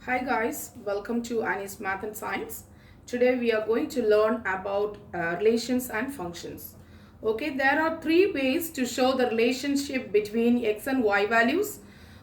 Hi guys, welcome to Annie's Math and Science. Today we are going to learn about relations and functions. Okay, there are three ways to show the relationship between x and y values.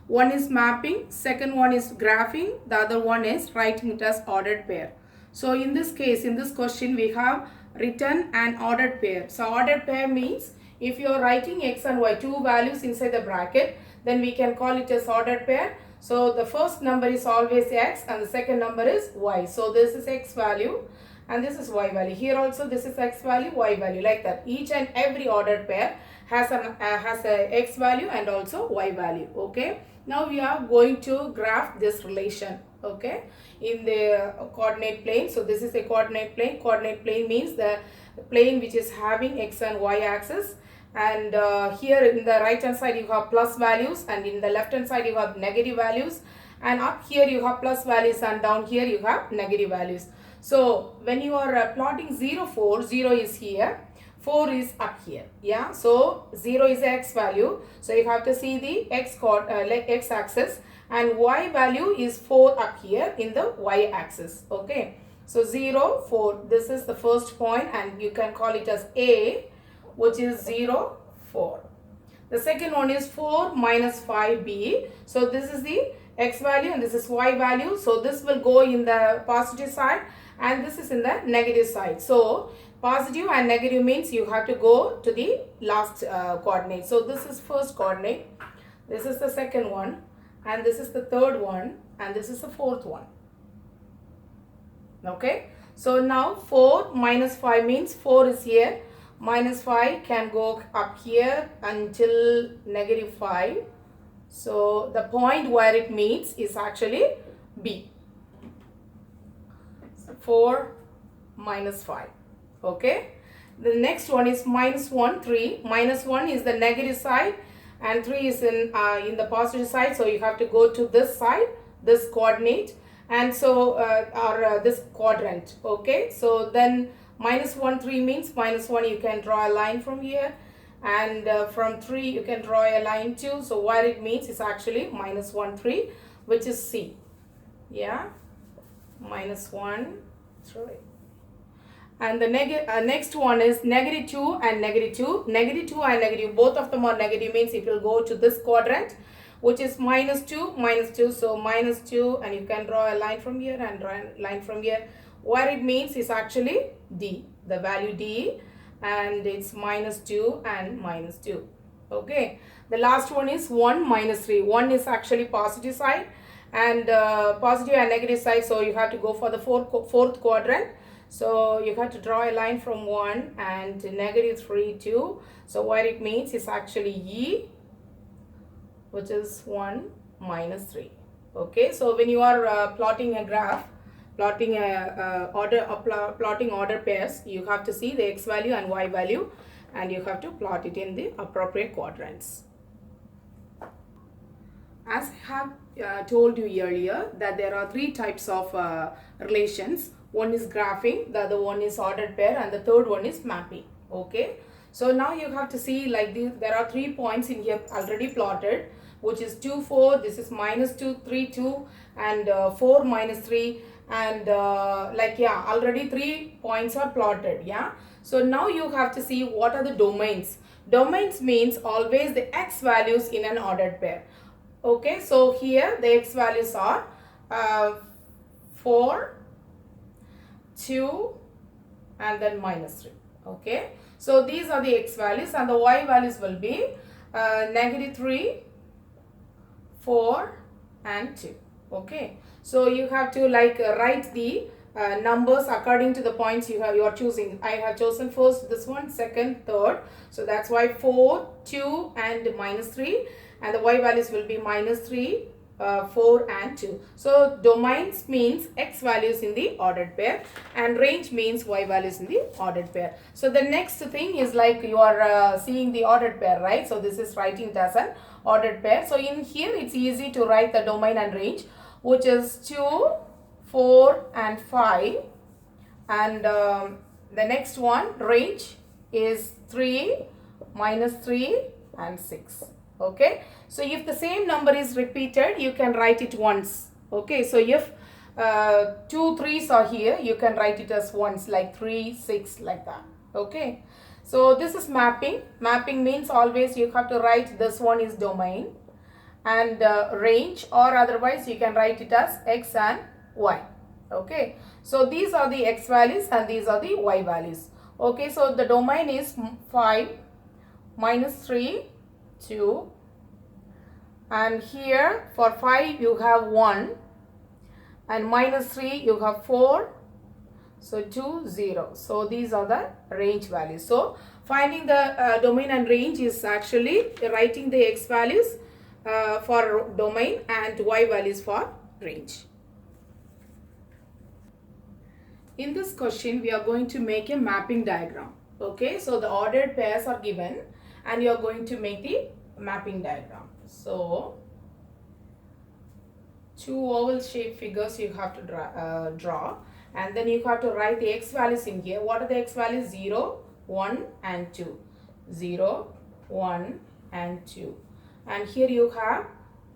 One is mapping, second one is graphing, the other one is writing it as ordered pair. So in this case, in this question, we have written an ordered pair. So ordered pair means if you are writing x and y, two values inside the bracket, then we can call it as ordered pair. So the first number is always x and the second number is y. So this is x value and this is y value. Here also this is x value, y value, like that. Each and every ordered pair has a x value and also y value. Okay. Now we are going to graph this relation. Okay. In the coordinate plane. So this is a coordinate plane. Coordinate plane means the plane which is having x and y axis. And here in the right hand side you have plus values and in the left hand side you have negative values, and up here you have plus values and down here you have negative values. So when you are plotting 0, 4, 0 is here, 4 is up here. Yeah, so 0 is x value, so you have to see the x axis, and y value is 4 up here in the y axis. Okay, so 0, 4, this is the first point and you can call it as A, which is 0, 4. The second one is 4 minus 5b. So this is the x value and this is y value. So this will go in the positive side and this is in the negative side. So positive and negative means you have to go to the last coordinate. So this is first coordinate, this is the second one, and this is the third one, and this is the fourth one. Okay. So now 4 minus 5 means 4 is here. Minus 5 can go up here until negative 5. So the point where it meets is actually B. So 4 minus 5. Okay. The next one is minus 1, 3. Minus 1 is the negative side and 3 is in the positive side. So you have to go to this side, this coordinate, and so this quadrant. Okay. So then minus 1, 3 means minus 1 you can draw a line from here, and from 3 you can draw a line too. So where it means is actually minus 1, 3, which is C. Yeah, minus 1, 3. And the next one is negative 2 and negative 2. Negative 2 and negative, both of them are negative, means it will go to this quadrant, which is minus 2, minus 2. So minus 2, and you can draw a line from here and draw a line from here. Where it means is actually D, the value D, and it's minus 2 and minus 2. Okay. The last one is 1 minus 3. 1 is actually positive side and positive and negative side. So you have to go for the fourth quadrant. So you have to draw a line from 1 and negative 3, 2. So what it means is actually E, which is 1 minus 3. Okay. So when you are plotting a graph, plotting order pairs, you have to see the x value and y value, and you have to plot it in the appropriate quadrants. As I have told you earlier that there are three types of relations. One is graphing, the other one is ordered pair, and the third one is mapping. Okay. So now you have to see like this, there are 3 points in here already plotted, which is 2, 4, this is minus 2, 3, 2, and 4 minus 3. And already 3 points are plotted. Yeah, so now you have to see what are the domains. Domains means always the x values in an ordered pair. Okay, so here the x values are 4, 2, and then minus 3. Okay, so these are the x values, and the y values will be negative 3, 4, and 2. Okay, so you have to write the numbers according to the points you are choosing. I have chosen first this one, second, third. So that's why 4, 2, and minus 3, and the y values will be minus 3, 4, and 2. So domains means x values in the ordered pair, and range means y values in the ordered pair. So the next thing is like you are seeing the ordered pair, right? So this is writing it as an ordered pair. So in here it's easy to write the domain and range, which is 2, 4, and 5, and the next one range is 3, minus 3, and 6. Okay, so if the same number is repeated, you can write it once. Okay, so if 2 3s are here, you can write it as ones, like 3 6, like that. Okay, so this is mapping. Mapping means always you have to write this one is domain and range, or otherwise you can write it as x and y. Okay, so these are the x values and these are the y values. Okay, so the domain is 5 minus 3 2, and here for 5 you have 1, and minus 3 you have 4, so 2 0. So these are the range values. So finding the domain and range is actually writing the x values for domain and y values for range. In this question, we are going to make a mapping diagram. Okay, so the ordered pairs are given and you are going to make the mapping diagram. So two oval shaped figures you have to draw, and then you have to write the x values in here. What are the x values? 0, 1 and 2. 0, 1 and 2. And here you have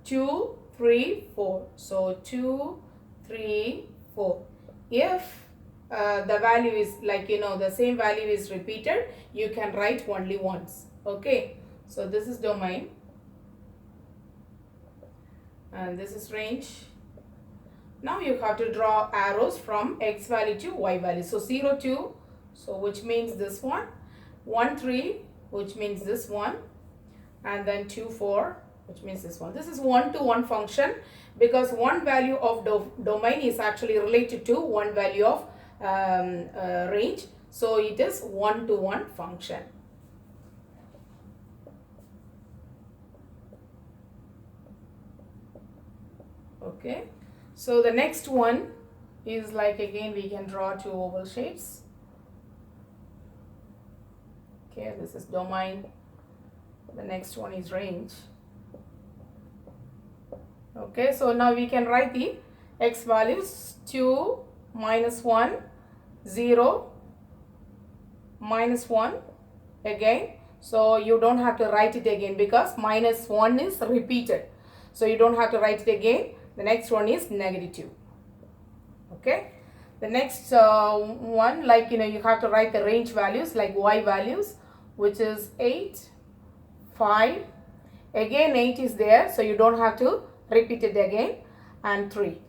2, 3, 4. So 2, 3, 4. If the value is the same value is repeated, you can write only once. Okay, so this is domain and this is range. Now you have to draw arrows from x value to y value. So 0 2, so which means this one, 1 3, which means this one, and then 2 4, which means this one. This is 1 to 1 function because one value of domain is actually related to one value of range. So it is 1 to 1 function. Okay, so the next one is again we can draw two oval shapes. Okay, this is domain. The next one is range. Okay, so now we can write the x values. 2 minus 1, 0, minus 1 again. So you don't have to write it again because minus 1 is repeated. So you don't have to write it again. The next one is negative 2. Okay. The next one, you have to write the range values like y values, which is 8, 5. Again 8 is there, so you don't have to repeat it again, and 3.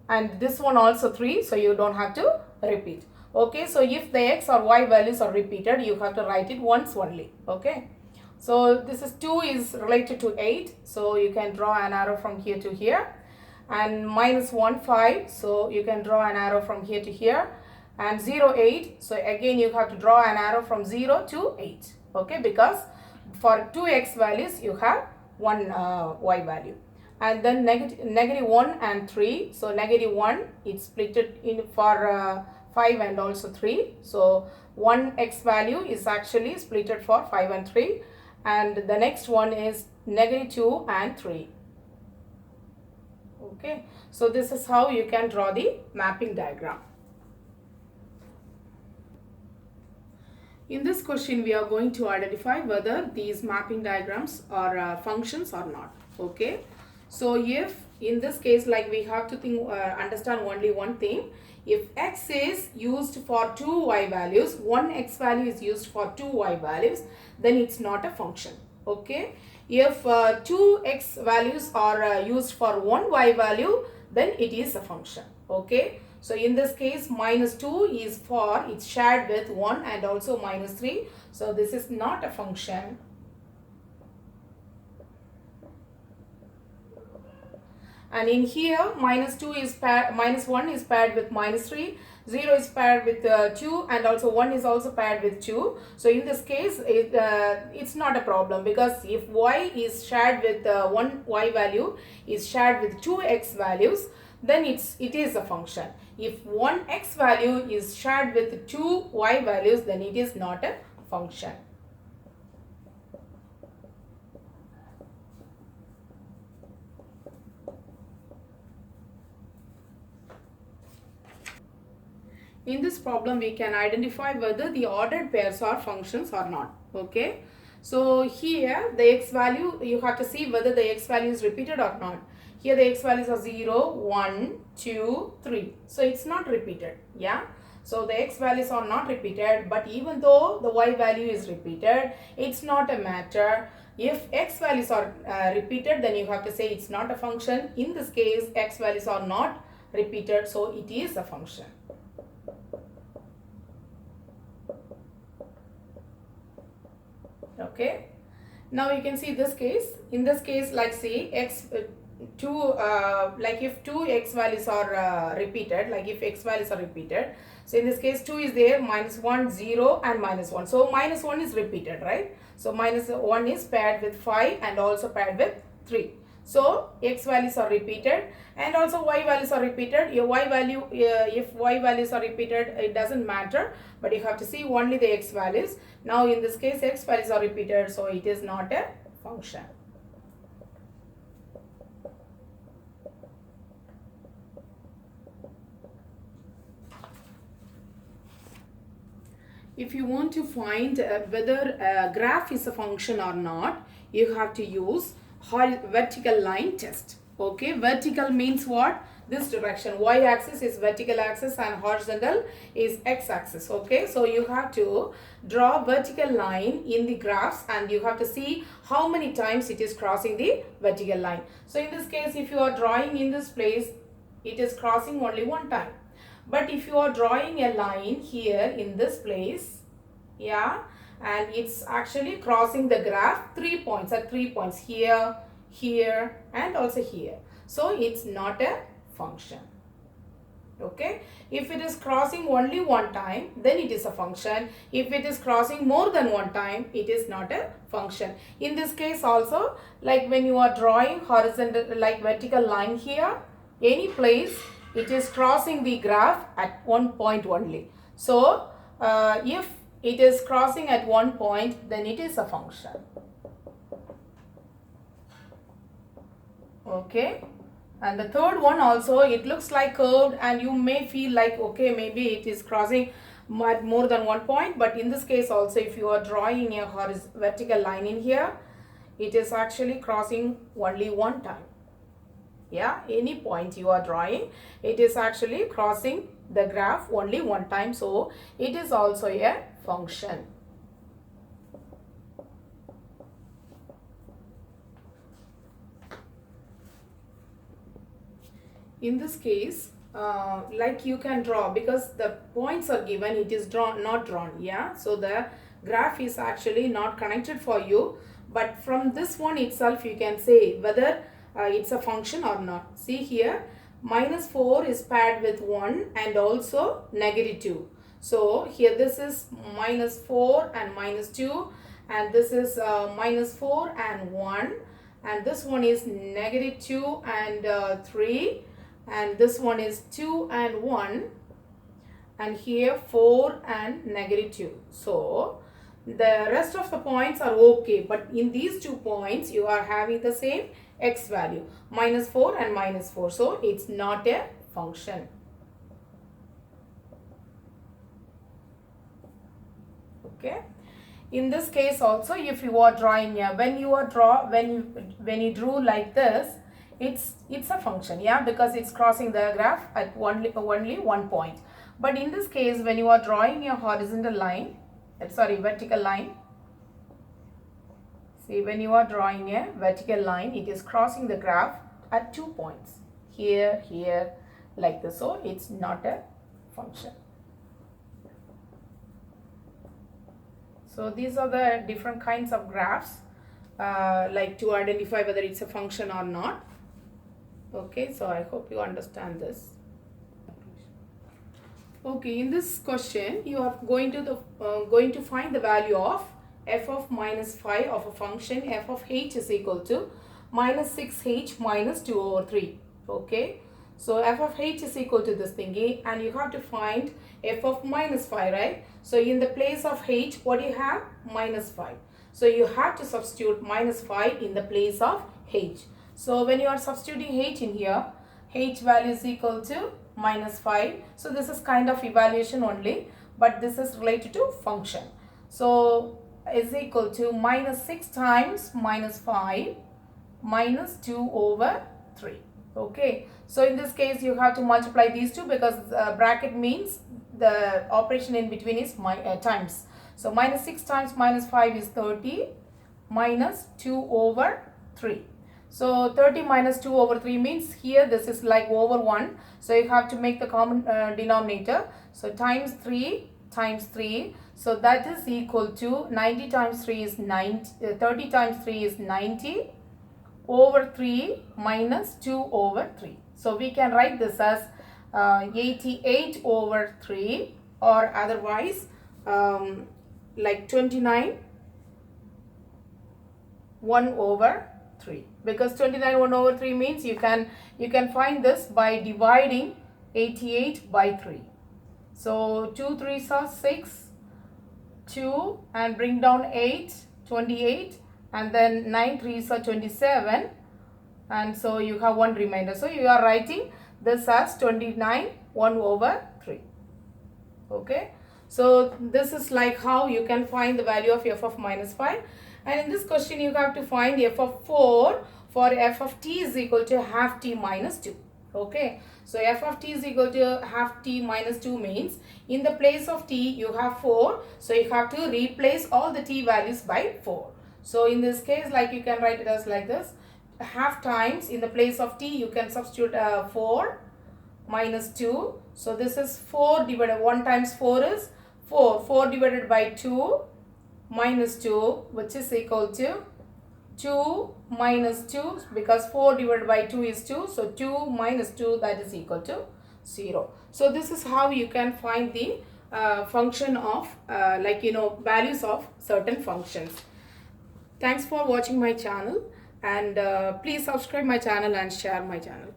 And this one also 3, so you don't have to repeat. Okay, so if the x or y values are repeated, you have to write it once only. Okay, so this is 2 is related to 8, so you can draw an arrow from here to here, and minus 1 5, so you can draw an arrow from here to here, and 0 8, so again you have to draw an arrow from 0 to 8. Okay, because for 2 x values you have one y value. And then negative 1 and 3. So negative 1 it's split in for 5 and also 3. So one x value is actually splitted for 5 and 3. And the next one is negative 2 and 3. Okay, so this is how you can draw the mapping diagram. In this question, we are going to identify whether these mapping diagrams are functions or not. Okay, so if in this case, we have to understand only one thing. If x is used for two y values, one x value is used for two y values, then it's not a function. Okay, if two x values are used for one y value, then it is a function. Okay, so in this case minus 2 is for it's shared with 1 and also minus 3, so this is not a function. And in here minus 2 is minus 1 is paired with minus 3, 0 is paired with 2, and also 1 is also paired with 2. So in this case it's not a problem, because if y is shared with one y value is shared with two x values, then it is a function. If one x value is shared with two y values, then it is not a function. In this problem, we can identify whether the ordered pairs are functions or not. Okay, so here the x value, you have to see whether the x value is repeated or not. Here the x values are 0, 1, 2, 3. So it's not repeated. Yeah. So the x values are not repeated, but even though the y value is repeated, it's not a matter. If x values are repeated, then you have to say it's not a function. In this case, x values are not repeated, so it is a function. Okay. Now you can see this case. In this case, like say x like if two x values are repeated, like if x values are repeated, so in this case 2 is there, minus 1, 0 and minus 1. So minus 1 is repeated, right? So minus 1 is paired with 5 and also paired with 3. So x values are repeated and also y values are repeated. Your y value, if y values are repeated, it doesn't matter, but you have to see only the x values. Now in this case x values are repeated, so it is not a function. If you want to find whether a graph is a function or not, you have to use vertical line test. Okay, vertical means what? This direction, y-axis is vertical axis and horizontal is x-axis. Okay, so you have to draw vertical line in the graphs and you have to see how many times it is crossing the vertical line. So in this case, if you are drawing in this place, it is crossing only one time. But if you are drawing a line here in this place, yeah, and it's actually crossing the graph 3 points, at 3 points here, here and also here. So it's not a function. Okay, if it is crossing only one time, then it is a function. If it is crossing more than one time, it is not a function. In this case also, like when you are drawing horizontal, like vertical line here, any place, it is crossing the graph at one point only. So if it is crossing at one point, then it is a function. Okay, and the third one also, it looks like curved and you may feel like, okay, maybe it is crossing at more than one point, but in this case also, if you are drawing a vertical line in here, it is actually crossing only one time. Yeah, any point you are drawing, it is actually crossing the graph only one time, so it is also a function. In this case, like you can draw, because the points are given, it is not drawn. Yeah, so the graph is actually not connected for you, but from this one itself you can say whether it's a function or not. See here, minus 4 is paired with 1 and also negative 2. So here this is minus 4 and minus 2, and this is minus 4 and 1, and this one is negative 2 and 3, and this one is 2 and 1, and here 4 and negative 2. So the rest of the points are okay, but in these 2 points you are having the same x value, minus 4 and minus 4, so it's not a function. Okay, in this case also, if you are drawing here, when you drew like this, it's a function, yeah, because it's crossing the graph at only one point. But in this case, when you are drawing a horizontal line, vertical line, see, when you are drawing a vertical line, it is crossing the graph at 2 points, here, here, like this, so it's not a function. So these are the different kinds of graphs, like to identify whether it's a function or not. Okay, so I hope you understand this. Okay, in this question, you are going to find the value of f of minus 5 of a function f of h is equal to minus 6h minus 2 over 3. Okay, so f of h is equal to this thingy, and you have to find f of minus 5, right? So in the place of h, what do you have? Minus 5. So you have to substitute minus 5 in the place of h. So when you are substituting h in here, h value is equal to minus 5. So this is kind of evaluation only, but this is related to function. So is equal to minus 6 times minus 5 minus 2 over 3. Okay, so in this case you have to multiply these two because bracket means the operation in between is times. So minus 6 times minus 5 is 30 minus 2 over 3. So 30 minus 2 over 3 means here this is like over 1. So you have to make the common denominator. So times 3 times 3. So that is equal to 90 times 3 is 90. 30 times 3 is 90 over 3 minus 2 over 3. So we can write this as 88 over 3, or otherwise like 29 1 over 3, because 29 1 over 3 means you can find this by dividing 88 by 3. So 2 3s are 6, 2 and bring down 8, 28, and then 9 3s are 27, and so you have one remainder. So you are writing this as 29 1 over 3. Okay, so this is like how you can find the value of f of minus 5. And in this question you have to find f of 4 for f of t is equal to half t minus 2. Okay, so f of t is equal to half t minus 2 means in the place of t you have 4, so you have to replace all the t values by 4. So in this case, like you can write it as like this, half times in the place of t you can substitute 4 minus 2. So this is 4 divided 1 times 4 is 4. 4 divided by 2 minus 2, which is equal to 2 minus 2, because 4 divided by 2 is 2. So 2 minus 2, that is equal to 0. So this is how you can find the function of values of certain functions. Thanks for watching my channel, and please subscribe my channel and share my channel.